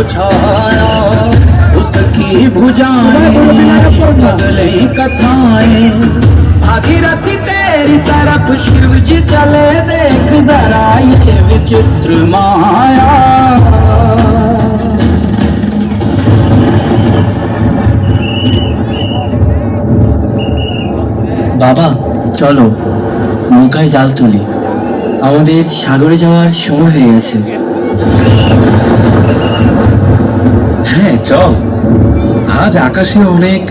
छाया उसकी भुजाएं बदले कथाएं भागीरथी तेरी तरफ शिव जी चले देख जरा ये विचित्र माया বাবা চলো নৌকায় জাল তুলি আমাদের সাগরে যাওয়ার সময় হয়ে গেছে হ্যাঁ চল আজ আকাশে অনেক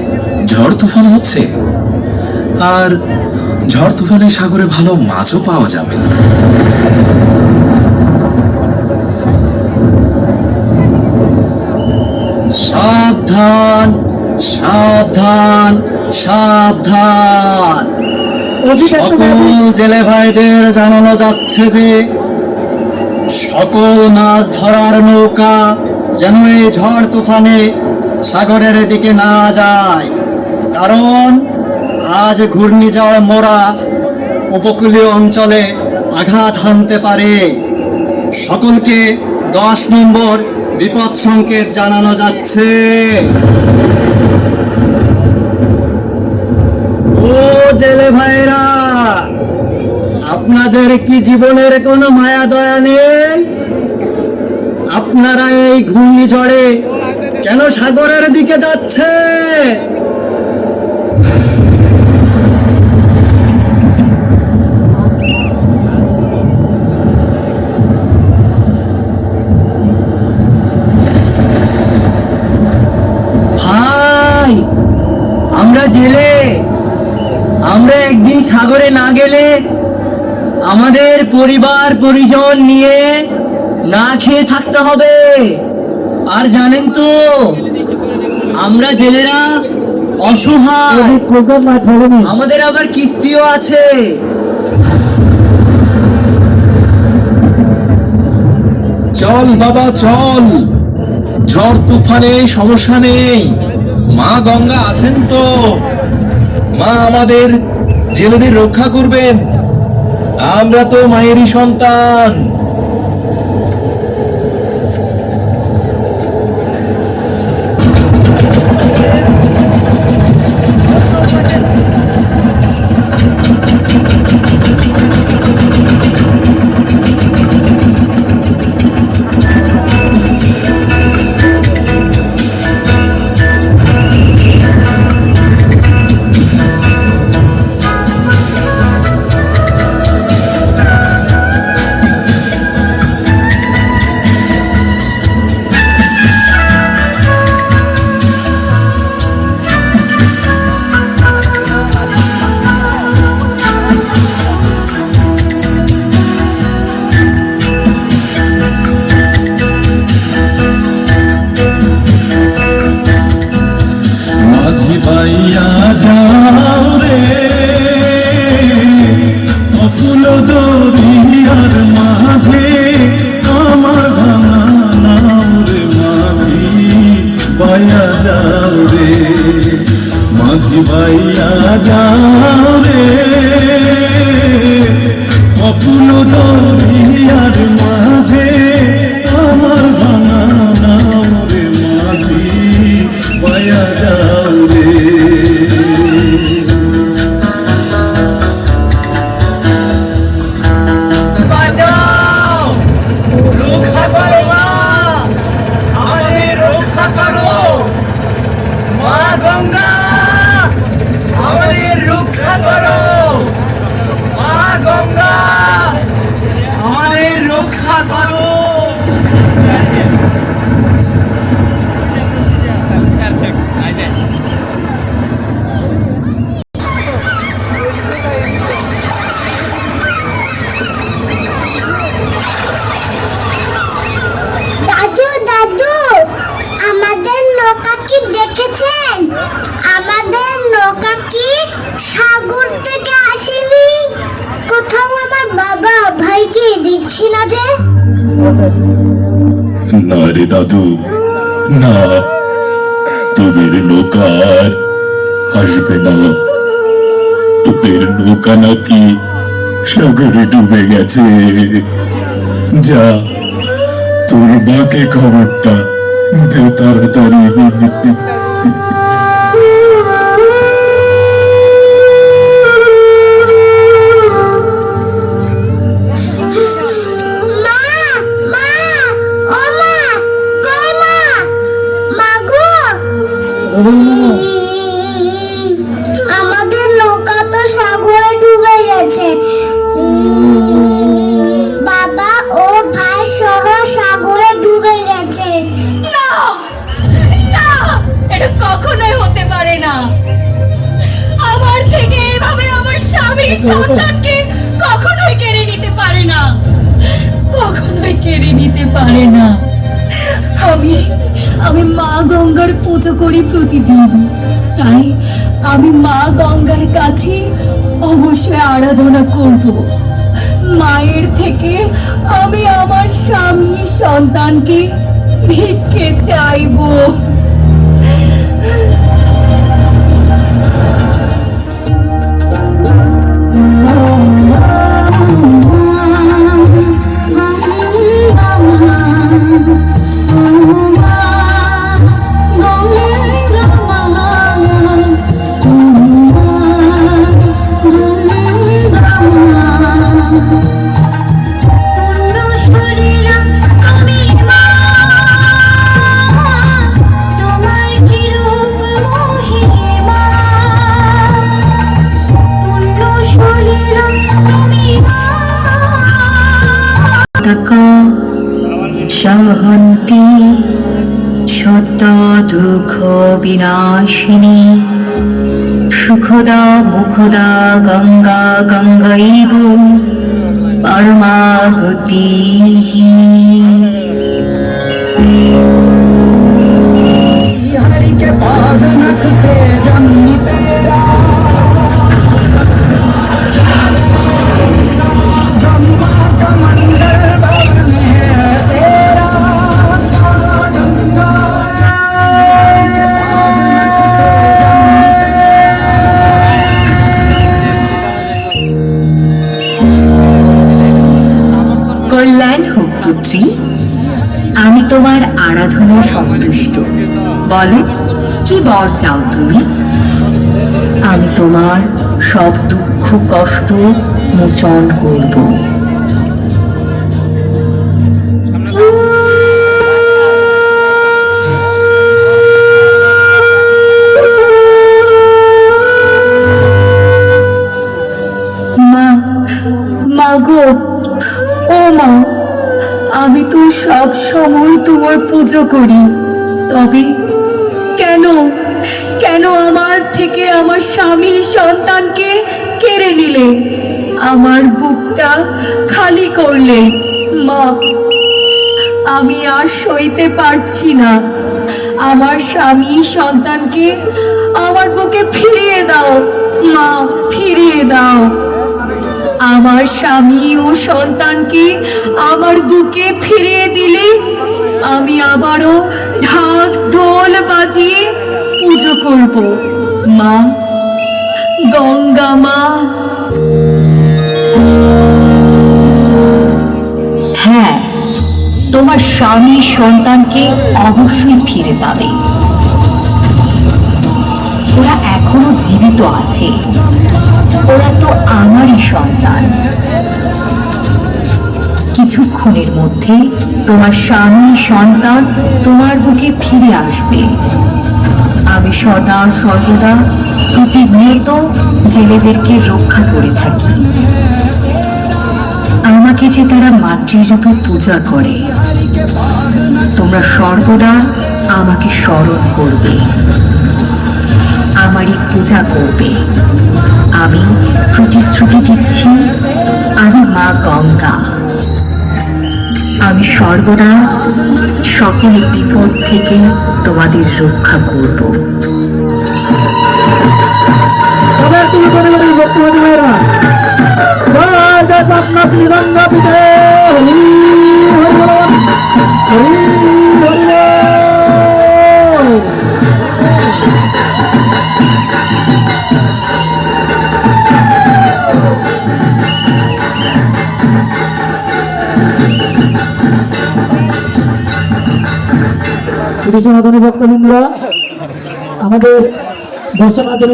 ঝড় তুফান হচ্ছে আর ঝড় তুফানে সাগরে ভালো মাছও পাওয়া যাবে সাবধান সাবধান সাবধান সকল জেলে ভাইদের জানানো যাচ্ছে যে সকল মাছ ধরার নৌকা যেন এই ঝড় তুফানে সাগরের দিকে না যায় কারণ আজ ঘূর্ণিঝড় মোরা উপকূলীয় অঞ্চলে আঘাত হানতে পারে সকলকে 10 নম্বর বিপদ সংকেত জানানো যাচ্ছে ও জেলে ভাইরা আপনাদের কি জীবনের কোনো মায়া দয়া নেই আপনারা এই ঘূর্ণিঝড়ে কেন সাগরের দিকে যাচ্ছে ভাই আমরা জেলে আমরা একদিন সাগরে না গেলে আমাদের পরিবার পরিজন নিয়ে না খেয়ে থাকতে হবে আর জানেন তো আমরা জেলেরা অসহায় আমাদের আবার কিস্তিও আছে চল বাবা চল ঝড় তুফানে সমস্যা নেই মা গঙ্গা আছেন তো মা আমাদের জেলেদের রক্ষা করবেন আমরা তো মায়েরই সন্তান পাইয়া যাও রে অকুল দরিয়ার মাঝে আমার ভাঙা নাও রে মাঝি পাইয়া যাও রে মাঝি পাইয়া যাও রে অকুল দরিয়ার মাঝে আমার ভাঙা নাও রে মাঝি পাইয়া যাও রে আমাদের নৌকা কি সাগর থেকে আসেনি কোথাও আমার বাবা ভাইকে দেখছি না যে। না রে দাদু, না, তোদের নৌকা আর আসবে না। তোদের নৌকা নাকি সাগরে ডুবে গেছে। যা, তোর মাকে খবরটা দে তাড়াতাড়ি। মা, মা, ও মা, কই মা? মা গো, আমাদের নৌকা তো সাগরে ডুবে গেছে। বাবা ও ভাই সহ সাগরে ডুবে গেছে। না, না, এটা কখনোই হতে পারে না। আমার থেকে এভাবে আমার স্বামী সন্তানকে কখনোই কেড়ে নিতে পারে না, কখনোই কেড়ে নিতে পারে না। আমি আমি মা গঙ্গার পুজো করি প্রতিদিন, তাই আমি মা গঙ্গার কাছে অবশ্যই আরাধনা করব। মায়ের থেকে আমি আমার স্বামী সন্তানকে ভিক্ষে চাইবো। সহন্তি সত্য দুঃখ বিনাশিনী সুখদা মুখদা গঙ্গা গঙ্গৈব পরমা গতি। কল্যাণ হোক পুত্রী, আমি তোমার আরাধনায় সন্তুষ্ট। বলো, কি বর চাও তুমি? আমি তোমার সব দুঃখ কষ্ট মোচন করব। মা, মা গো, ও মা, আমি তো সব সময় তোমার পুজো করি, তবে কেন কেন আমার থেকে আমার স্বামী সন্তানকে কেড়ে নিলে, আমার বুকটা খালি করলে? মা, আমি আর সইতে পারছি না। আমার স্বামী সন্তানকে আমার বুকে ফিরিয়ে দাও মা, ফিরিয়ে দাও। আমার স্বামী ও সন্তানকে আমার বুকে ফিরিয়ে দিলে আমি আবারও ঢাক ঢোল বাজিয়ে পুজো করব মা, গঙ্গা মা। হ্যাঁ, তোমার স্বামী সন্তানকে অবশ্যই ফিরে পাবে। ওরা এখনো জীবিত আছে, ওরা তো আমারই সন্তান। কিছুক্ষণের মধ্যে তোমার স্বামী সন্তান তোমার বুকে ফিরে আসবে। আমি সদা সর্বদা প্রতিনিয়ত জেলেদেরকে রক্ষা করে থাকি। আমাকে যে তারা মাতৃরূপে পূজা করে, তোমরা সর্বদা আমাকে স্মরণ করবে, আমারই পূজা করবে। আমি প্রতিশ্রুতি দিচ্ছি, আমি মা গঙ্গা। আমি সর্বদা সকল বিপদ থেকে তোমাদের রক্ষা করব। সবাই তুমি করে ভক্তি হতে যাচ্ছে পাটনা শ্রীরঙ্গ দিতে। হরি হরি বল, হরি হরি বল। শ্রী সনাতনী ভক্তবৃন্দরা, আমাদের দর্শনার্থী